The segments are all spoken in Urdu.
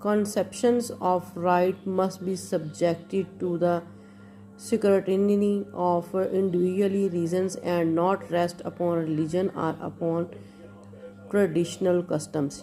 conceptions of right must be subjected to the scrutiny of individual reasons and not rest upon religion or upon traditional customs।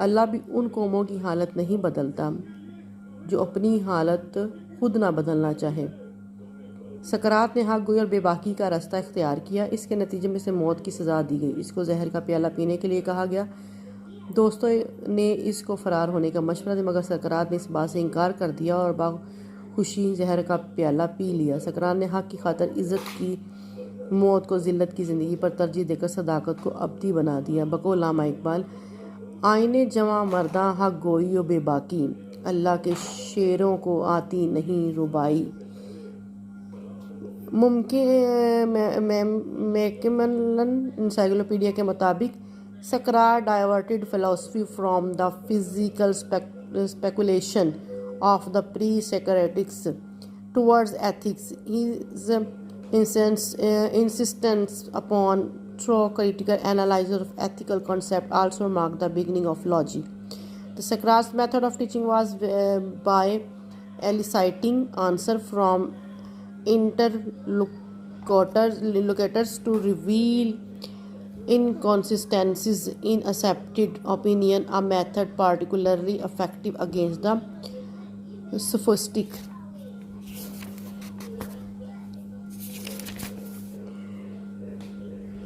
اللہ بھی ان قوموں کی حالت نہیں بدلتا جو اپنی حالت خود نہ بدلنا چاہے۔ سقراط نے حق گوئی اور بے باکی کا راستہ اختیار کیا، اس کے نتیجے میں سے موت کی سزا دی گئی۔ اس کو زہر کا پیالہ پینے کے لیے کہا گیا۔ دوستوں نے اس کو فرار ہونے کا مشورہ دیا، مگر سقراط نے اس بات سے انکار کر دیا اور بخوشی زہر کا پیالہ پی لیا۔ سقراط نے حق کی خاطر عزت کی موت کو ذلت کی زندگی پر ترجیح دے کر صداقت کو ابدی بنا دیا۔ بقول علامہ اقبال، آئین جواں مرداں حق گوئی و بے باکی، اللہ کے شیروں کو آتی نہیں ربائی۔ میکملن انسائکلوپیڈیا کے مطابق سقراط ڈائیورٹڈ فلسفی from the physical speculation of the pre Socratics towards ethics. His insistence upon thorough critical analysis of ethical concepts also marked the beginning of logic. The Socrates' method of teaching was by eliciting answers from interlocutors to reveal inconsistencies in accepted opinion, a method particularly effective against the sophistic.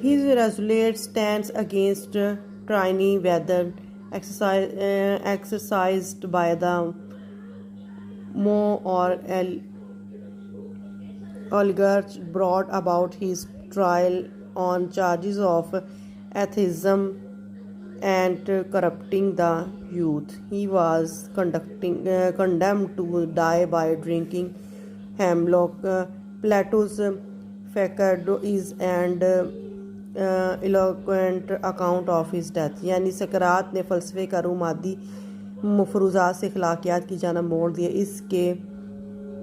His resolute stance against tyranny, whether exercised by the mob or oligarchs, brought about his trial on charges of atheism and corrupting the youth. He was condemned to die by drinking hemlock. Plato's Phaedrus and eloquent account of his death، یعنی سقراط نے فلسفے کا روح مادی مفروضات سے اخلاقیات کی جانب موڑ دیا۔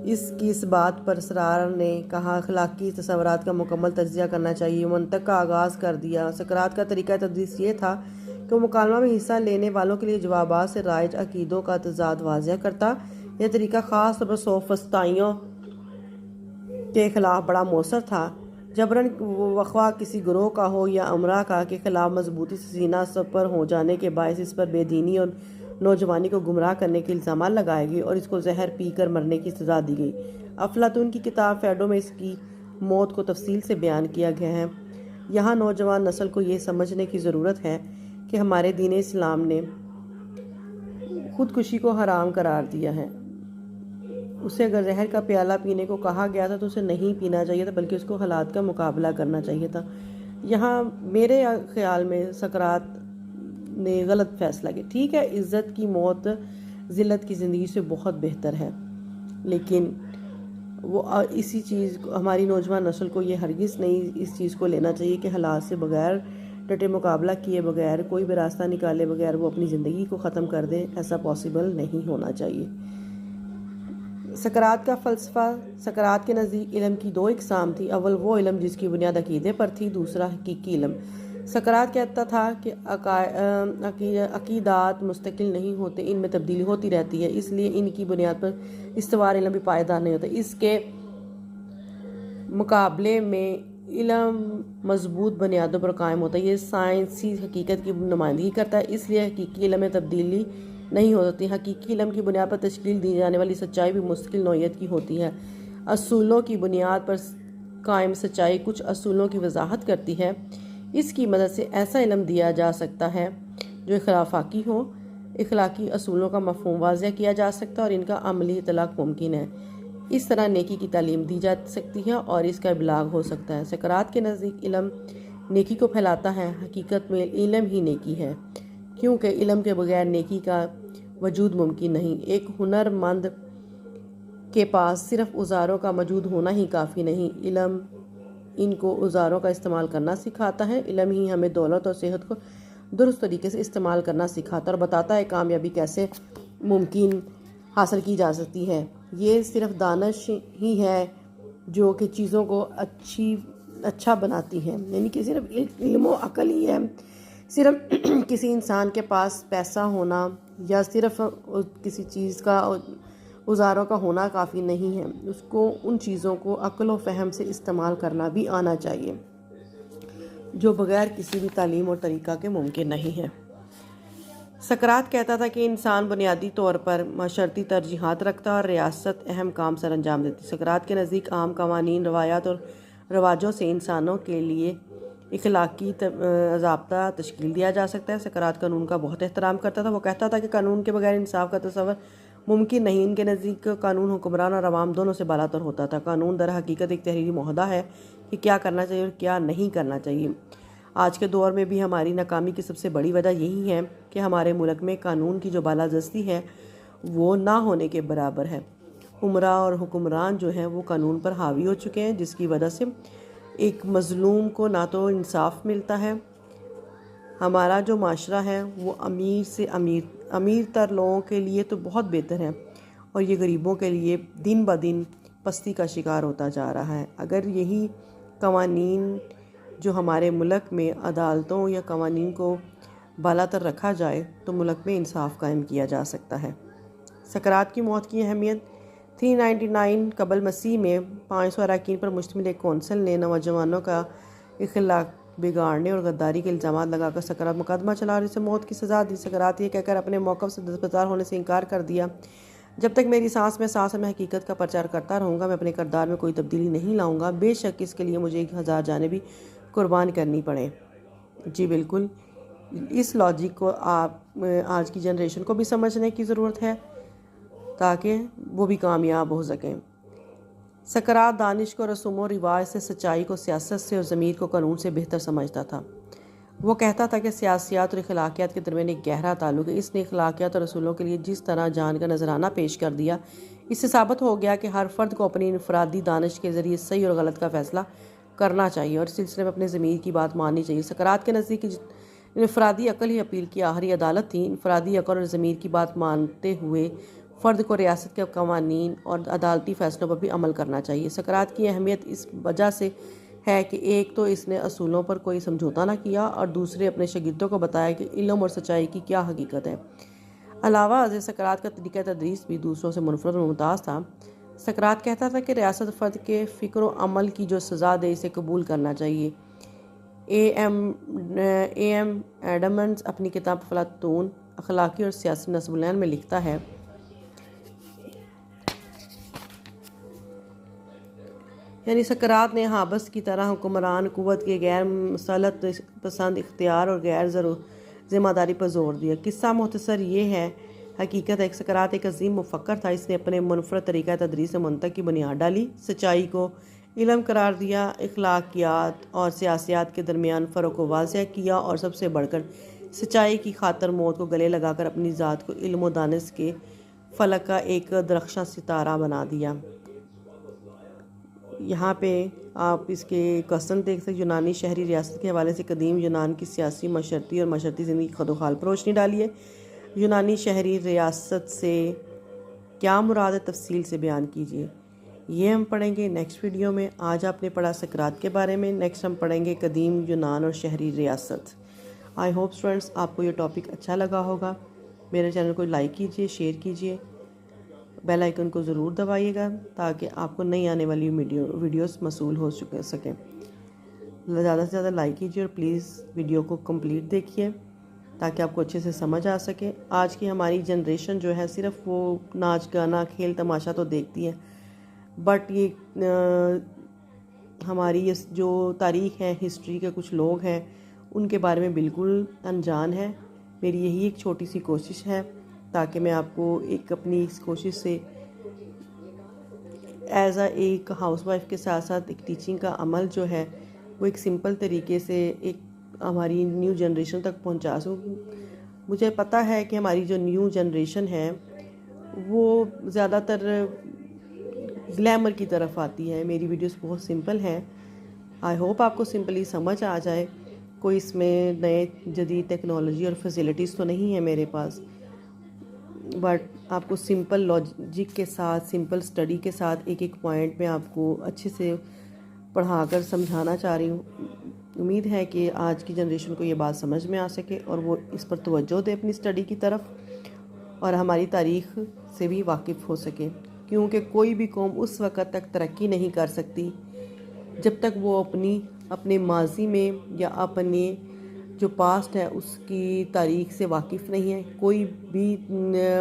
اس کی اس بات پر اسرار نے کہا اخلاقی تصورات کا مکمل تجزیہ کرنا چاہیے، منطق کا آغاز کر دیا۔ سقراط کا طریقہ تدریس یہ تھا کہ وہ مکالمہ میں حصہ لینے والوں کے لیے جوابات سے رائج عقیدوں کا تضاد واضح کرتا۔ یہ طریقہ خاص طور پر سوفسطائیوں کے خلاف بڑا مؤثر تھا۔ جبراً وخواہ کسی گروہ کا ہو یا امرا کا کے خلاف مضبوطی سے سینہ سپر ہو جانے کے باعث اس پر بے دینی اور نوجوانی کو گمراہ کرنے کے الزامات لگائے گئے اور اس کو زہر پی کر مرنے کی سزا دی گئی۔ افلاطون کی کتاب فیڈو میں اس کی موت کو تفصیل سے بیان کیا گیا ہے۔ یہاں نوجوان نسل کو یہ سمجھنے کی ضرورت ہے کہ ہمارے دین اسلام نے خودکشی کو حرام قرار دیا ہے۔ اسے اگر زہر کا پیالہ پینے کو کہا گیا تھا تو اسے نہیں پینا چاہیے تھا، بلکہ اس کو حالات کا مقابلہ کرنا چاہیے تھا۔ یہاں میرے خیال میں سقراط نے غلط فیصلہ کیا۔ ٹھیک ہے، عزت کی موت ذلت کی زندگی سے بہت بہتر ہے، لیکن وہ اسی چیز کو ہماری نوجوان نسل کو یہ ہرگز نہیں اس چیز کو لینا چاہیے کہ حالات سے بغیر ڈٹے مقابلہ کیے بغیر، کوئی بھی راستہ نکالے بغیر وہ اپنی زندگی کو ختم کر دے۔ ایسا پاسبل نہیں ہونا چاہیے۔ سقراط کا فلسفہ۔ سقراط کے نزدیک علم کی دو اقسام تھی، اول وہ علم جس کی بنیاد عقیدے پر تھی، دوسرا حقیقی علم۔ سقراط کہتا تھا کہ عقیدات مستقل نہیں ہوتے، ان میں تبدیلی ہوتی رہتی ہے، اس لیے ان کی بنیاد پر استوار علم بھی پائیدار نہیں ہوتا۔ اس کے مقابلے میں علم مضبوط بنیادوں پر قائم ہوتا ہے، یہ سائنسی حقیقت کی نمائندگی کرتا ہے، اس لیے حقیقی علم میں تبدیلی نہیں ہو سکتی۔ حقیقی علم کی بنیاد پر تشکیل دی جانے والی سچائی بھی مستقل نوعیت کی ہوتی ہے۔ اصولوں کی بنیاد پر قائم سچائی کچھ اصولوں کی وضاحت کرتی ہے، اس کی مدد سے ایسا علم دیا جا سکتا ہے جو اخلاقی ہو، اخلاقی اصولوں کا مفہوم واضح کیا جا سکتا ہے اور ان کا عملی اطلاق ممکن ہے۔ اس طرح نیکی کی تعلیم دی جا سکتی ہے اور اس کا ابلاغ ہو سکتا ہے۔ سقراط کے نزدیک علم نیکی کو پھیلاتا ہے، حقیقت میں علم ہی نیکی ہے، کیونکہ علم کے بغیر نیکی کا وجود ممکن نہیں۔ ایک ہنر مند کے پاس صرف اوزاروں کا موجود ہونا ہی کافی نہیں، علم ان کو اوزاروں کا استعمال کرنا سکھاتا ہے۔ علم ہی ہمیں دولت اور صحت کو درست طریقے سے استعمال کرنا سکھاتا ہے اور بتاتا ہے کامیابی کیسے ممکن حاصل کی جا سکتی ہے۔ یہ صرف دانش ہی ہے جو کہ چیزوں کو اچھا بناتی ہے، یعنی کہ صرف علم و عقل ہی ہے۔ صرف کسی انسان کے پاس پیسہ ہونا یا صرف کسی چیز کا اوزاروں کا ہونا کافی نہیں ہے، اس کو ان چیزوں کو عقل و فہم سے استعمال کرنا بھی آنا چاہیے جو بغیر کسی بھی تعلیم اور طریقہ کے ممکن نہیں ہے۔ سقراط کہتا تھا کہ انسان بنیادی طور پر معاشرتی ترجیحات رکھتا اور ریاست اہم کام سر انجام دیتی۔ سقراط کے نزدیک عام قوانین، روایات اور رواجوں سے انسانوں کے لیے اخلاقی ضابطہ تشکیل دیا جا سکتا ہے۔ سقراط قانون کا بہت احترام کرتا تھا۔ وہ کہتا تھا کہ قانون کے بغیر انصاف کا تصور ممکن نہیں۔ ان کے نزدیک قانون حکمران اور عوام دونوں سے بالاتر ہوتا تھا۔ قانون در حقیقت ایک تحریری معاہدہ ہے کہ کیا کرنا چاہیے اور کیا نہیں کرنا چاہیے۔ آج کے دور میں بھی ہماری ناکامی کی سب سے بڑی وجہ یہی ہے کہ ہمارے ملک میں قانون کی جو بالادستی ہے وہ نہ ہونے کے برابر ہے۔ امراء اور حکمران جو ہیں وہ قانون پر حاوی ہو چکے ہیں، جس کی وجہ سے ایک مظلوم کو نہ تو انصاف ملتا ہے۔ ہمارا جو معاشرہ ہے وہ امیر سے امیر تر لوگوں کے لیے تو بہت بہتر ہے، اور یہ غریبوں کے لیے دن بدن پستی کا شکار ہوتا جا رہا ہے۔ اگر یہی قوانین جو ہمارے ملک میں عدالتوں یا قوانین کو بالاتر رکھا جائے تو ملک میں انصاف قائم کیا جا سکتا ہے۔ سقراط کی موت کی اہمیت 399 قبل مسیح میں 500 اراکین پر مشتمل ایک کونسل نے نوجوانوں کا اخلاق بگاڑنے اور غداری کے الزامات لگا کر سقراط مقدمہ چلا اور اسے موت کی سزا دی۔ سقراط یہ کہہ کر اپنے موقف سے دستبردار ہونے سے انکار کر دیا، جب تک میری سانس میں سانس میں حقیقت کا پرچار کرتا رہوں گا، میں اپنے کردار میں کوئی تبدیلی نہیں لاؤں گا، بے شک اس کے لیے مجھے 1000 جانیں بھی قربان کرنی پڑے۔ جی بالکل، اس لاجک کو آج کی جنریشن کو بھی سمجھنے کی ضرورت ہے تاکہ وہ بھی کامیاب ہو سکیں۔ سقراط دانش کو رسوم و رواج سے، سچائی کو سیاست سے اور ضمیر کو قانون سے بہتر سمجھتا تھا۔ وہ کہتا تھا کہ سیاسیات اور اخلاقیات کے درمیان ایک گہرا تعلق ہے۔ اس نے اخلاقیات اور اصولوں کے لیے جس طرح جان کا نذرانہ پیش کر دیا، اس سے ثابت ہو گیا کہ ہر فرد کو اپنی انفرادی دانش کے ذریعے صحیح اور غلط کا فیصلہ کرنا چاہیے اور اس سلسلے میں اپنے ضمیر کی بات ماننی چاہیے۔ سقراط کے نزدیک انفرادی عقل ہی اپیل کی آخری عدالت تھی۔ انفرادی عقل اور ضمیر کی بات مانتے ہوئے فرد کو ریاست کے قوانین اور عدالتی فیصلوں پر بھی عمل کرنا چاہیے۔ سقراط کی اہمیت اس وجہ سے ہے کہ ایک تو اس نے اصولوں پر کوئی سمجھوتا نہ کیا، اور دوسرے اپنے شاگردوں کو بتایا کہ علم اور سچائی کی کیا حقیقت ہے۔ علاوہ ازیں سقراط کا طریقہ تدریس بھی دوسروں سے منفرد اور ممتاز تھا۔ سقراط کہتا تھا کہ ریاست فرد کے فکر و عمل کی جو سزا دے اسے قبول کرنا چاہیے۔ ایم ایڈمز اپنی کتاب افلاطون اخلاقی اور سیاسی نصب العین میں لکھتا ہے، یعنی سقراط نے حابس کی طرح حکمران قوت کے غیر مسلط پسند اختیار اور غیر ذمہ داری پر زور دیا۔ قصہ مختصر یہ ہے، حقیقت ہے کہ سقراط ایک عظیم مفکر تھا۔ اس نے اپنے منفرد طریقہ تدریس سے منطق کی بنیاد ڈالی، سچائی کو علم قرار دیا، اخلاقیات اور سیاسیات کے درمیان فرق کو واضح کیا، اور سب سے بڑھ کر سچائی کی خاطر موت کو گلے لگا کر اپنی ذات کو علم و دانش کے فلک کا ایک درخشاں ستارہ بنا دیا۔ یہاں پہ آپ اس کے کوسچن دیکھ سکتے، یونانی شہری ریاست کے حوالے سے قدیم یونان کی سیاسی، معاشرتی اور معاشرتی زندگی کی خد و خال پر روشنی ڈالی ہے۔ یونانی شہری ریاست سے کیا مراد ہے، تفصیل سے بیان کیجیے۔ یہ ہم پڑھیں گے نیکسٹ ویڈیو میں۔ آج آپ نے پڑھا سقراط کے بارے میں، نیکسٹ ہم پڑھیں گے قدیم یونان اور شہری ریاست۔ آئی ہوپ اسٹوڈنٹس آپ کو یہ ٹاپک اچھا لگا ہوگا۔ میرے چینل کو لائک کیجیے، شیئر کیجیے، بیل آئیکن کو ضرور دبائیے گا تاکہ آپ کو نئی آنے والی ویڈیوز موصول ہو سکیں۔ زیادہ سے زیادہ لائک کیجیے اور پلیز ویڈیو کو کمپلیٹ دیکھیے تاکہ آپ کو اچھے سے سمجھ آ سکے۔ آج کی ہماری جنریشن جو ہے صرف وہ ناچ گانا کھیل تماشا تو دیکھتی ہے، بٹ یہ ہماری جو تاریخ ہے، ہسٹری کے کچھ لوگ ہیں، ان کے بارے میں بالکل انجان ہے۔ میری یہی ایک چھوٹی سی کوشش ہے تاکہ میں آپ کو ایک اپنی اس کوشش سے ایز ایک ہاؤس وائف کے ساتھ ساتھ ایک ٹیچنگ کا عمل جو ہے وہ ایک سمپل طریقے سے ایک ہماری نیو جنریشن تک پہنچا سکوں۔ مجھے پتہ ہے کہ ہماری جو نیو جنریشن ہے وہ زیادہ تر گلیمر کی طرف آتی ہے۔ میری ویڈیوز بہت سمپل ہیں، آئی ہوپ آپ کو سمپلی سمجھ آ جائے۔ کوئی اس میں نئے جدید ٹیکنالوجی اور فیسلٹیز تو نہیں ہے میرے پاس، بٹ آپ کو سمپل لاجک کے ساتھ، سمپل سٹڈی کے ساتھ ایک ایک پوائنٹ میں آپ کو اچھے سے پڑھا کر سمجھانا چاہ رہی ہوں۔ امید ہے کہ آج کی جنریشن کو یہ بات سمجھ میں آ سکے اور وہ اس پر توجہ دے اپنی سٹڈی کی طرف، اور ہماری تاریخ سے بھی واقف ہو سکے، کیونکہ کوئی بھی قوم اس وقت تک ترقی نہیں کر سکتی جب تک وہ اپنے ماضی میں یا اپنے جو پاسٹ ہے اس کی تاریخ سے واقف نہیں ہے، کوئی بھی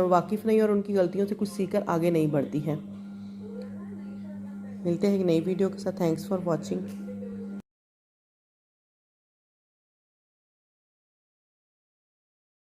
واقف نہیں، اور ان کی غلطیوں سے کچھ سیکھ کر آگے نہیں بڑھتی ہے۔ ملتے ہیں ایک نئی ویڈیو کے ساتھ۔ Thanks for watching.